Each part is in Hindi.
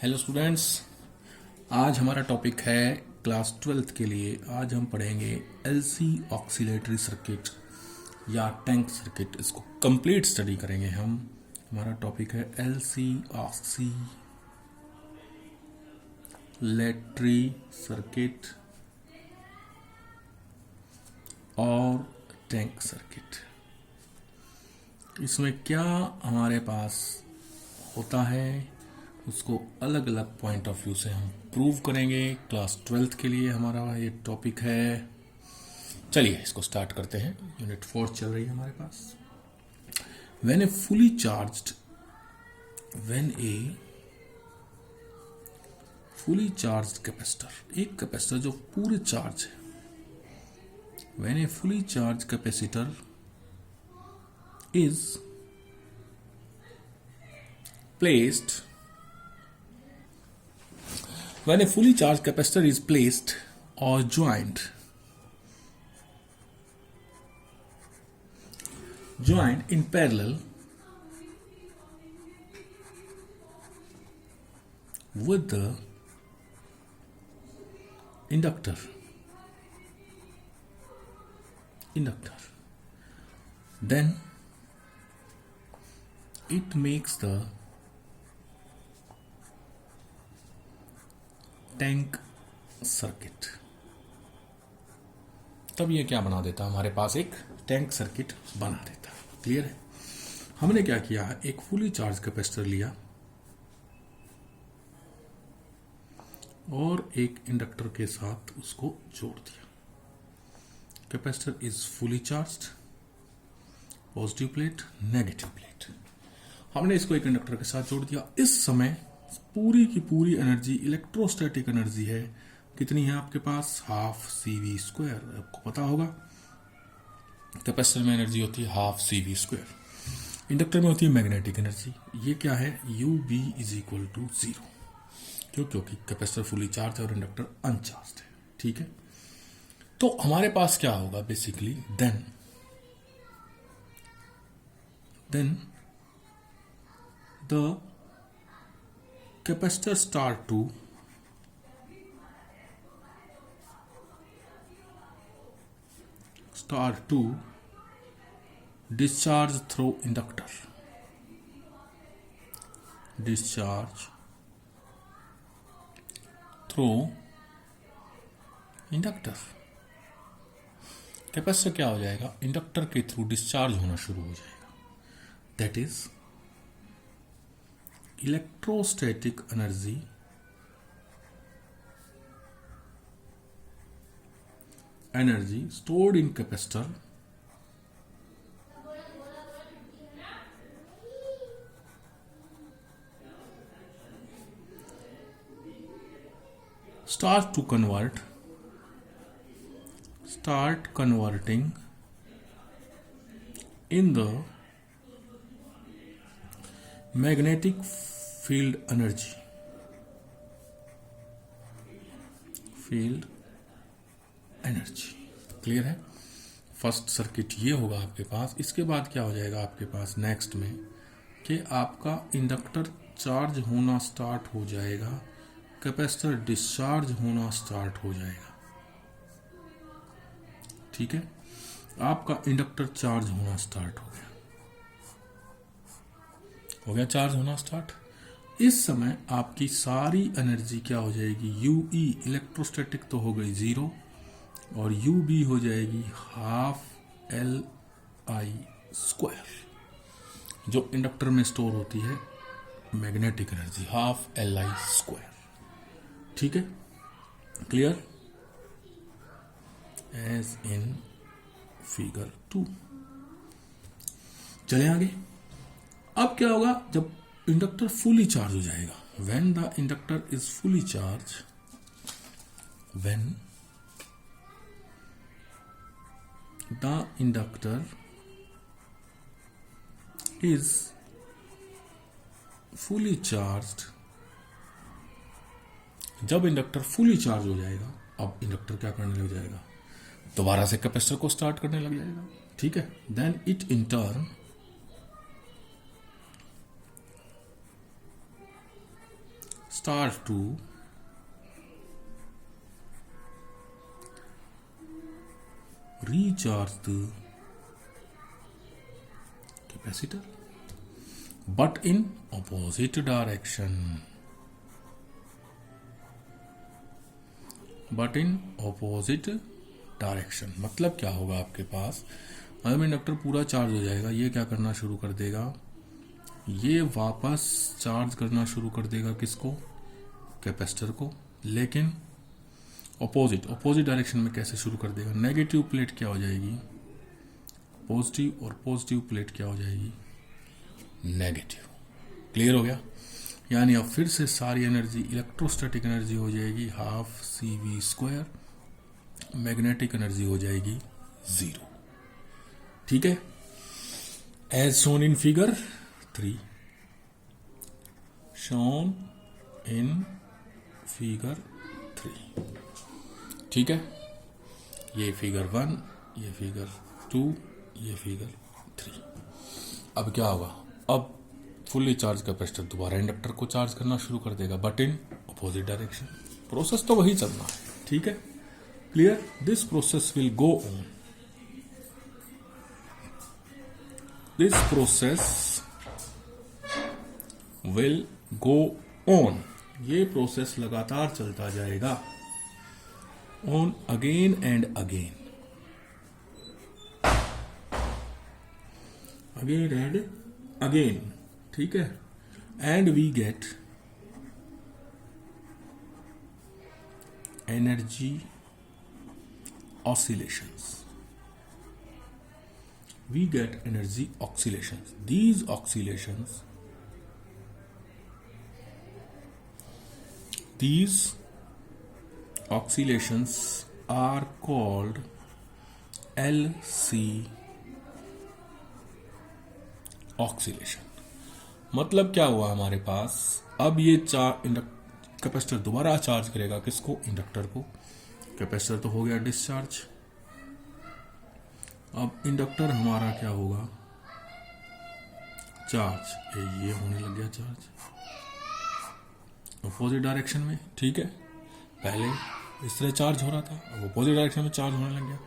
हेलो स्टूडेंट्स, आज हमारा टॉपिक है क्लास 12th के लिए। आज हम पढ़ेंगे एलसी ऑक्सीलेटरी सर्किट या टैंक सर्किट। इसको कंप्लीट स्टडी करेंगे हम। हमारा टॉपिक है एलसी ऑक्सीलेटरी सर्किट और टैंक सर्किट। इसमें क्या हमारे पास होता है उसको अलग अलग पॉइंट ऑफ व्यू से हम प्रूव करेंगे। क्लास 12th के लिए हमारा ये टॉपिक है। चलिए इसको स्टार्ट करते हैं। यूनिट 4 चल रही है हमारे पास। When a fully charged capacitor, एक कैपेसिटर जो पूरे चार्ज है, when a fully charge capacitor is placed when a fully charged capacitor is placed or joined in parallel with the inductor, then it makes the tank circuit. तब ये क्या बना देता, हमारे पास एक टैंक सर्किट बना देता। क्लियर है? हमने क्या किया, एक फुली चार्ज कैपेसिटर लिया और एक इंडक्टर के साथ उसको जोड़ दिया। Capacitor is fully charged, positive plate, negative plate. हमने इसको एक इंडक्टर के साथ जोड़ दिया। इस समय पूरी की पूरी एनर्जी इलेक्ट्रोस्टैटिक एनर्जी है। कितनी है आपके पास? Half CV²। आपको पता होगा कैपेसिटर में एनर्जी होती है हाफ CV²। इंडक्टर में होती है मैग्नेटिक एनर्जी। ये क्या है? UB = 0। क्यों? क्योंकि कैपेसिटर फुली चार्ज है और इंडक्टर अनचार्ज है। ठीक है, तो हमारे पास क्या होगा basically, then the capacitor start to discharge through inductor. Capacitor क्या हो जाएगा? इंडक्टर के थ्रू डिस्चार्ज होना शुरू हो जाएगा। That is electrostatic energy stored in capacitor start converting in the magnetic field energy, clear है? फर्स्ट सर्किट ये होगा आपके पास। इसके बाद क्या हो जाएगा आपके पास नेक्स्ट में, कि आपका इंडक्टर चार्ज होना स्टार्ट हो जाएगा, कैपेसिटर डिस्चार्ज होना स्टार्ट हो जाएगा। ठीक है, आपका इंडक्टर चार्ज होना स्टार्ट हो गया चार्ज होना स्टार्ट। इस समय आपकी सारी एनर्जी क्या हो जाएगी? UE इलेक्ट्रोस्टैटिक तो हो गई 0 और UB हो जाएगी हाफ LI², जो इंडक्टर में स्टोर होती है मैग्नेटिक एनर्जी, हाफ LI²। ठीक है, क्लियर? As in figure 2। चले आगे। अब क्या होगा जब इंडक्टर फुली चार्ज हो जाएगा? When the inductor is fully charge, when the inductor is fully charged, जब इंडक्टर फुली चार्ज हो जाएगा, अब इंडक्टर क्या करने लग जाएगा? दोबारा से कैपेसिटर को स्टार्ट करने लग जाएगा। ठीक है, then it in turn start to recharge the capacitor, but in opposite direction. But in opposite direction मतलब क्या होगा आपके पास, जब इंडक्टर पूरा चार्ज हो जाएगा ये क्या करना शुरू कर देगा, ये वापस चार्ज करना शुरू कर देगा किसको, कैपेसिटर को, लेकिन ऑपोजिट डायरेक्शन में कैसे शुरू कर देगा, नेगेटिव प्लेट क्या हो जाएगी पॉजिटिव और पॉजिटिव प्लेट क्या हो जाएगी नेगेटिव। क्लियर हो गया। यानी अब फिर से सारी एनर्जी इलेक्ट्रोस्टैटिक एनर्जी हो जाएगी हाफ CV², मैग्नेटिक एनर्जी हो जाएगी 0। ठीक है, as shown in figure 3, shown in figure 3। ठीक है, ये फिगर 1, ये फिगर 2, ये फिगर 3। अब क्या होगा, अब फुल्ली चार्ज कैपेसिटर दोबारा इंडक्टर को चार्ज करना शुरू कर देगा, but in opposite direction. Process तो वही चलना है। ठीक है, क्लियर। This process will go on, this process will go on, ये प्रोसेस लगातार चलता जाएगा, on again and again, again and again. ठीक है, and we get energy oscillations, we get energy oscillations. These oscillations are called LC oscillation। मतलब क्या हुआ हमारे पास, अब ये कैपेसिटर दोबारा चार्ज करेगा किसको, इंडक्टर को। कैपेसिटर तो हो गया डिस्चार्ज, अब इंडक्टर हमारा क्या होगा चार्ज, ये होने लग गया चार्ज अपोजिट डायरेक्शन में। ठीक है, पहले इस तरह चार्ज हो रहा था, अब अपोजिट डायरेक्शन में चार्ज होने लग गया,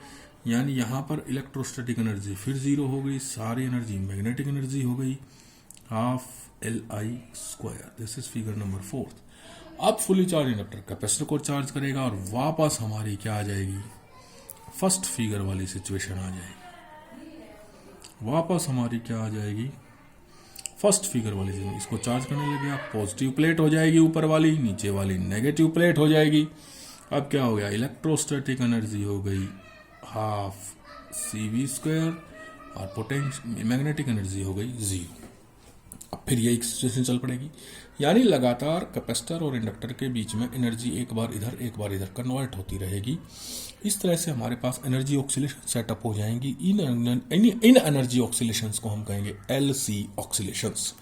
यानी यहां पर इलेक्ट्रोस्टैटिक एनर्जी फिर 0 हो गई, सारी एनर्जी मैग्नेटिक एनर्जी हो गई half LI²। This is figure number 4। अब फुली चार्ज इंडक्टर कैपेसिटर को चार्ज करेगा और वापस हमारी क्या आ जाएगी, फर्स्ट फिगर वाली सिचुएशन आ जाएगी, वापस हमारी क्या आ जाएगी फर्स्ट फिगर वाली सिचुएशन। इसको चार्ज करने लग गया, पॉजिटिव प्लेट हो जाएगी ऊपर वाली, नीचे वाली नेगेटिव प्लेट हो जाएगी। अब क्या हो गया, इलेक्ट्रोस्टैटिक एनर्जी हो गई हाफ CV² और पोटेंशियल मैग्नेटिक एनर्जी हो गई 0। अब फिर यही सिचुएशन चल पड़ेगी, यानी लगातार कैपेसिटर और इंडक्टर के बीच में एनर्जी एक बार इधर एक बार इधर कन्वर्ट होती रहेगी। इस तरह से हमारे पास एनर्जी ऑक्सीलेशन सेटअप हो जाएंगी। इन एनर्जी ऑक्सीलेशंस को हम कहेंगे LC oscillations.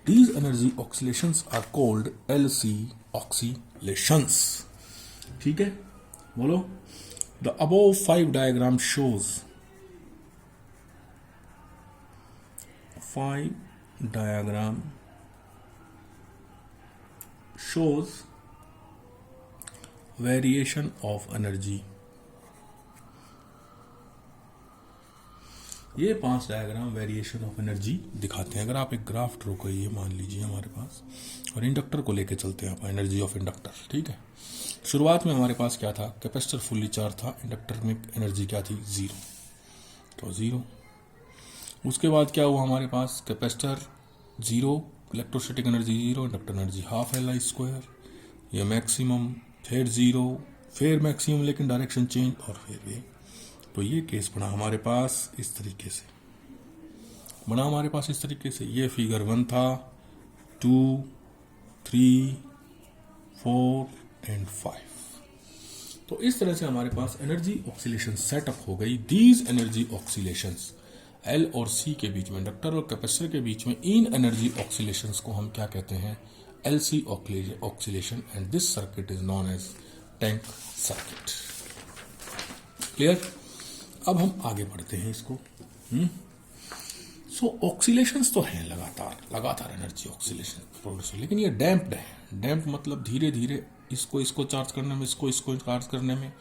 These energy oscillations are called LC oscillations. ठीक है, बोलो। The above 5 diagram shows 5 diagram shows variation of energy। ये 5 डायग्राम वेरिएशन ऑफ एनर्जी दिखाते हैं। अगर आप एक ग्राफ ड्रॉ करिए, मान लीजिए हमारे पास, और इंडक्टर को लेके चलते हैं आप, एनर्जी ऑफ इंडक्टर। ठीक है, शुरुआत में हमारे पास क्या था, कैपेसिटर फुल्ली चार्ज था, इंडक्टर में एनर्जी क्या थी 0, तो 0। उसके बाद क्या हुआ हमारे पास, capacitor 0, electrostatic energy 0, inductor energy half LI², ये मैक्सिमम, फिर 0, फिर मैक्सिमम लेकिन डायरेक्शन चेंज, और फिर ये। तो ये केस बना हमारे पास इस तरीके से, ये फिगर 1 था, 2, 3, 4 एंड 5। तो इस तरह से हमारे पास एनर्जी ऑक्सीलेशन सेटअप हो गई। दीज एनर्जी ऑक्सीलेशंस L और C के बीच में, इंडक्टर और कैपेसिटर के बीच में, इन एनर्जी ऑक्सीलेशंस को हम क्या कहते हैं, LC oscillation, and this circuit is known as tank circuit. Clear. अब हम आगे बढ़ते हैं इसको। सो ऑक्सीलेशंस तो हैं लगातार एनर्जी ऑक्सीलेशन प्रोड्यूस, लेकिन ये डैम्प्ड है। डैम्प मतलब धीरे धीरे इसको चार्ज करने में, इसको चार्ज करने में,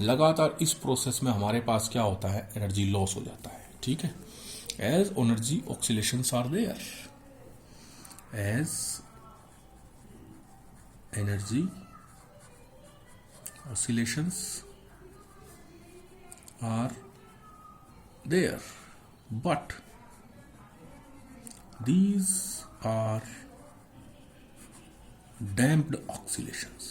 लगातार इस प्रोसेस में हमारे पास क्या होता है, एनर्जी लॉस हो जाता है। ठीक है, as energy oscillations are there, as energy oscillations are there, but these are damped oscillations।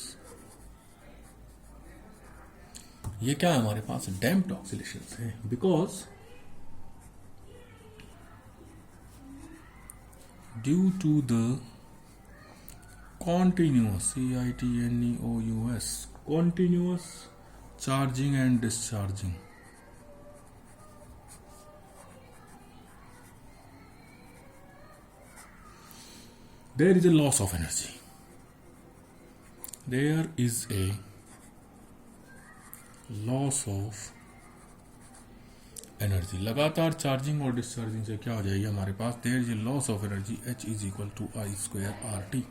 ये क्या है हमारे पास, damped oscillations है, because due to the continuous CITNEOUS continuous charging and discharging, there is a loss of energy, there is a loss of energy. लगातार चार्जिंग और डिस्चार्जिंग से क्या हो जाएगी हमारे पास, there is a loss of energy, H is equal to I²RT।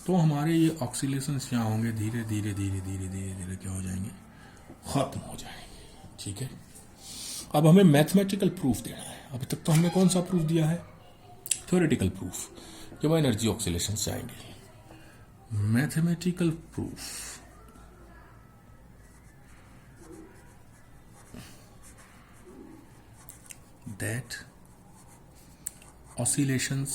तो हमारे ये ऑक्सीलेशंस क्या होंगे, धीरे धीरे धीरे धीरे धीरे धीरे क्या हो जाएंगे, खत्म हो जाएंगे। ठीक है, अब हमें मैथमेटिकल प्रूफ देना है। अभी तक तो हमने कौन सा प्रूफ दिया है, थ्योरेटिकल प्रूफ कि वह एनर्जी ऑक्सीलेशंस जाएंगे। Mathematical proof, that oscillations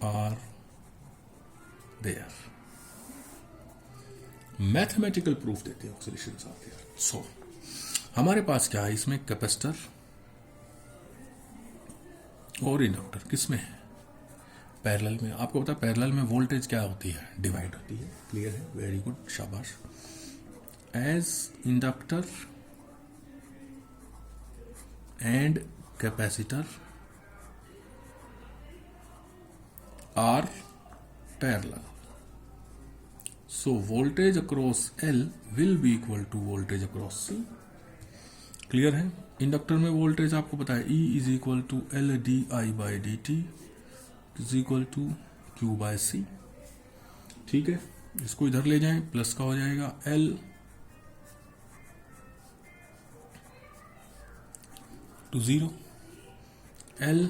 are there, mathematical proof देते हैं ऑक्सीलेशंस आर देयर। सो हमारे पास क्या है, इसमें कैपेसिटर और इंडक्टर किसमें है, पैरेलल में। आपको पता है पैरेलल में वोल्टेज क्या होती है, डिवाइड होती है। क्लियर है, वेरी गुड, शाबाश। As inductor and capacitor are parallel, so voltage across L will be equal to voltage across C। Clear है, इंडक्टर में वोल्टेज आपको पता है E is equal to LdI/dt is equal to Q/C। ठीक है, इसको इधर ले जाएं, प्लस का हो जाएगा L टू 0, L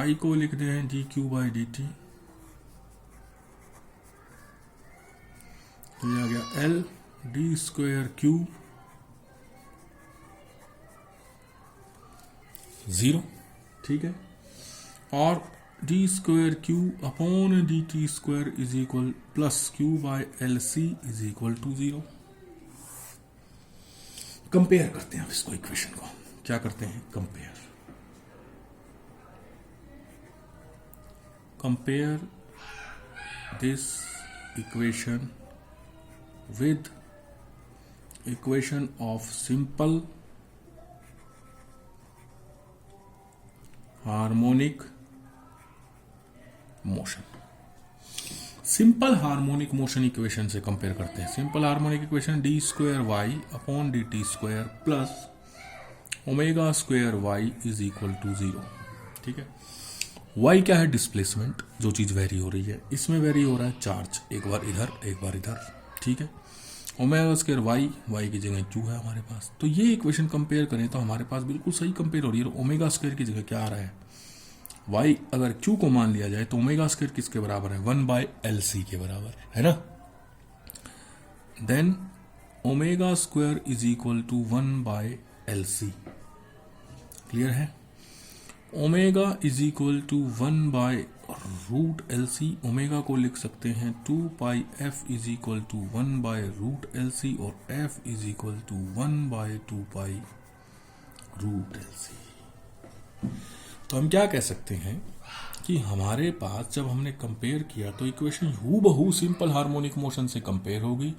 I को लिखते हैं dQ/dt, ये आ गया L d²Q 0। ठीक है, और d²Q upon dt² is equal plus Q/LC is equal to 0। Compare करते हैं अब इसको, इक्वेशन को क्या करते हैं, compare this equation with equation of simple harmonic motion. Simple harmonic motion equation से कंपेयर करते हैं। Simple harmonic equation d²y upon dt² plus ω² is equal to 0। ठीक है, y क्या है, डिस्प्लेसमेंट, जो चीज वेरी हो रही है। इसमें वेरी हो रहा है चार्ज, एक बार इधर एक बार इधर। ठीक है, ω² y की जगह q है हमारे पास। तो ये इक्वेशन कंपेयर करें तो हमारे पास बिल्कुल सही कंपेयर हो रही है। ω² की जगह क्या आ रहा है, y अगर q को मान लिया जाए तो ω² किसके बराबर है, 1/LC के बराबर है ना। Then ω² is equal to 1/LC। Clear है, omega is equal to 1/√LC। Omega को लिख सकते हैं 2πf is equal to 1/√LC और f is equal to 1/2π√LC। तो हम क्या कह सकते हैं कि हमारे पास जब हमने कंपेयर किया तो इक्वेशन हूबहू सिंपल हार्मोनिक मोशन से कंपेयर होगी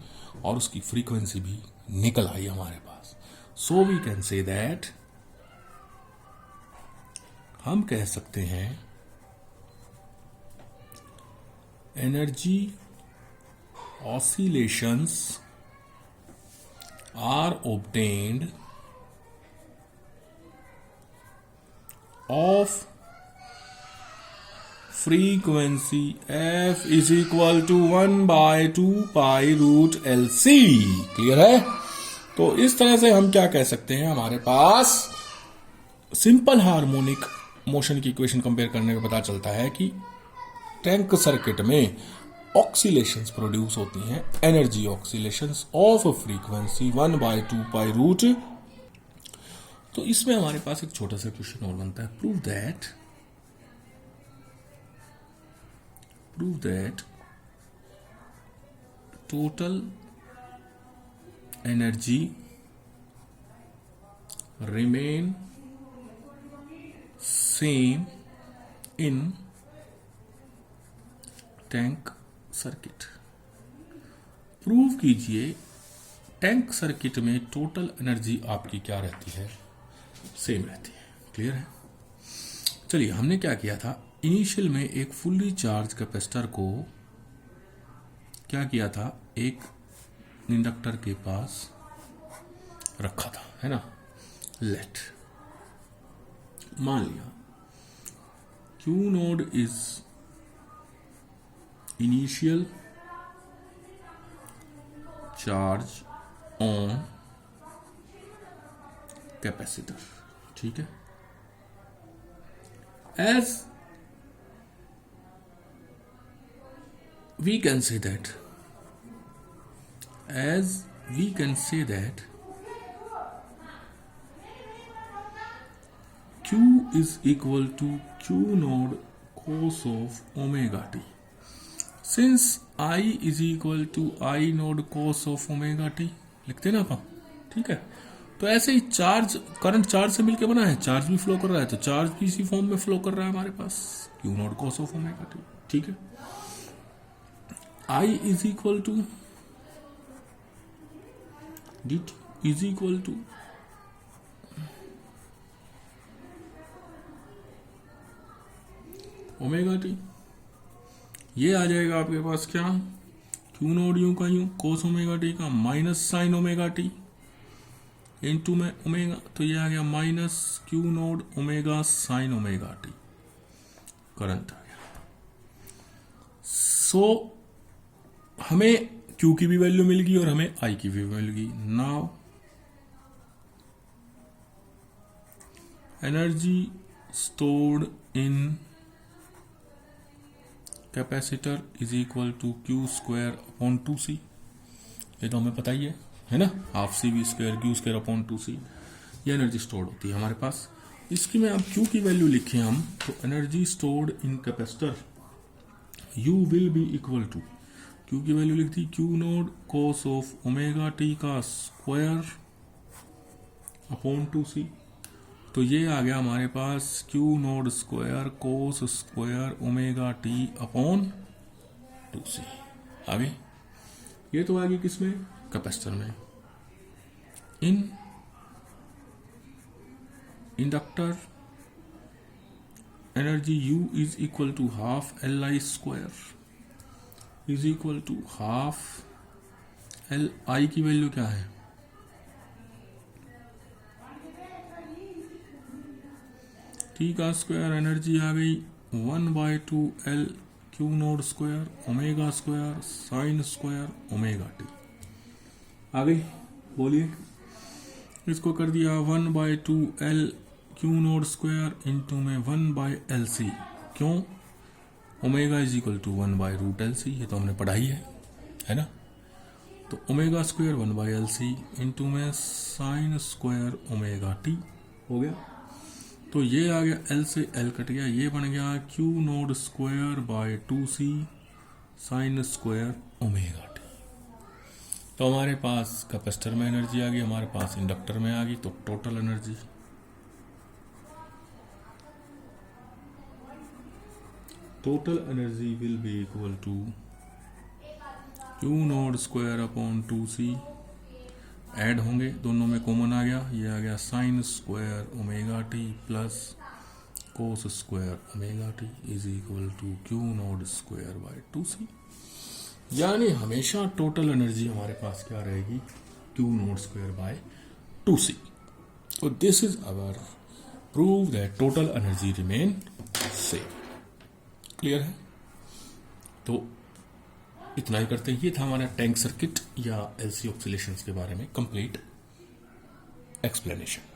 और उसकी फ्रीक्वेंसी भी निकल आई हमारे पास। So we can say that, हम कह सकते हैं energy oscillations are obtained of frequency f is equal to 1 by 2 pi root LC। Clear है? तो इस तरह से हम क्या कह सकते हैं, हमारे पास सिंपल हार्मोनिक मोशन की इक्वेशन कंपेयर करने में पता चलता है कि टैंक सर्किट में ऑक्सीलेशंस प्रोड्यूस होती हैं, energy oscillations of frequency 1 by 2 pi root. तो इसमें हमारे पास एक छोटा सा क्वेश्चन और बनता है, prove that total energy remain same in tank circuit. Prove कीजिए टैंक सर्किट में टोटल एनर्जी आपकी क्या रहती है, सेम रहती है। क्लियर है? चलिए, हमने क्या किया था, इनिशियल में एक फुल्ली चार्ज कैपेसिटर को क्या किया था, एक इंडक्टर के पास रखा था, है ना। लेट मान लिया Q naught is initial charge on capacitor, ठीक है। As we can say that Q is equal to Q node cos of omega t, since I is equal to I node cos of omega t लिखते ना अपन, ठीक है। तो ऐसे ही चार्ज, करंट चार्ज से मिलके बना है, चार्ज भी फ्लो कर रहा है, तो चार्ज भी इसी फॉर्म में फ्लो कर रहा है हमारे पास, Q node cos of omega t, ठीक है। I is equal to dt is equal to omega T. ये आ जाएगा आपके पास क्या, क्यू नोड यू का यू कोस ओमेगा टी का minus sine omega T into में ओमेगा, तो ये आ गया minus Q naught omega sine omega T, current आ गया। सो हमें Q की भी वैल्यू मिल गई और हमें I की भी मिल गई। Now energy stored in capacitor is equal to Q square upon 2C, ये तो हमें पता ही है ना, half CV square Q square upon 2C, ये एनर्जी स्टोर्ड होती है हमारे पास। इसकी में अब Q की वैल्यू लिखें हम, तो energy stored in capacitor U will be equal to, Q की वैल्यू लिख दी Q naught cos of omega T का स्क्वायर अपॉन 2C, तो ये आ गया हमारे पास Q naught square cos square omega T upon 2C। आगे ये तो आ गई किसमें, कैपेसिटर में। In inductor energy U is equal to half LI square is equal to half LI की वैल्यू क्या है, टी का स्क्वायर, एनर्जी आ गई 1/2 Q naught square omega square sine square omega T. आ गई, बोलिए। इसको कर दिया 1/2 Q नोड स्क्वायर इंटू में 1/LC, क्यों, omega is equal to 1/√LC, ये तो हमने पढ़ाई है ना। तो ओमेगा स्क्वायर 1/LC इंटू में साइन स्क्वायर ओमेगा टी हो गया। तो ये आ गया, L से L कट गया, ये बन गया Q naught square by 2C sign square omega T. तो हमारे पास कैपेसिटर में एनर्जी आ गई, हमारे पास इंडक्टर में आ गई, तो total energy will be equal to Q naught square upon 2C, add होंगे, दोनों में कॉमन आ गया, ये आ गया sine square omega T plus cos square omega T is equal to Q naught square by 2C। यानी हमेशा टोटल एनर्जी हमारे पास क्या रहेगी, Q naught square by 2C. So this is our proof that total energy remain same. Clear है? तो इतना ही करते हैं. ये था हमारा टैंक सर्किट या एलसी ऑक्सीलेशंस के बारे में कंप्लीट एक्सप्लेनेशन.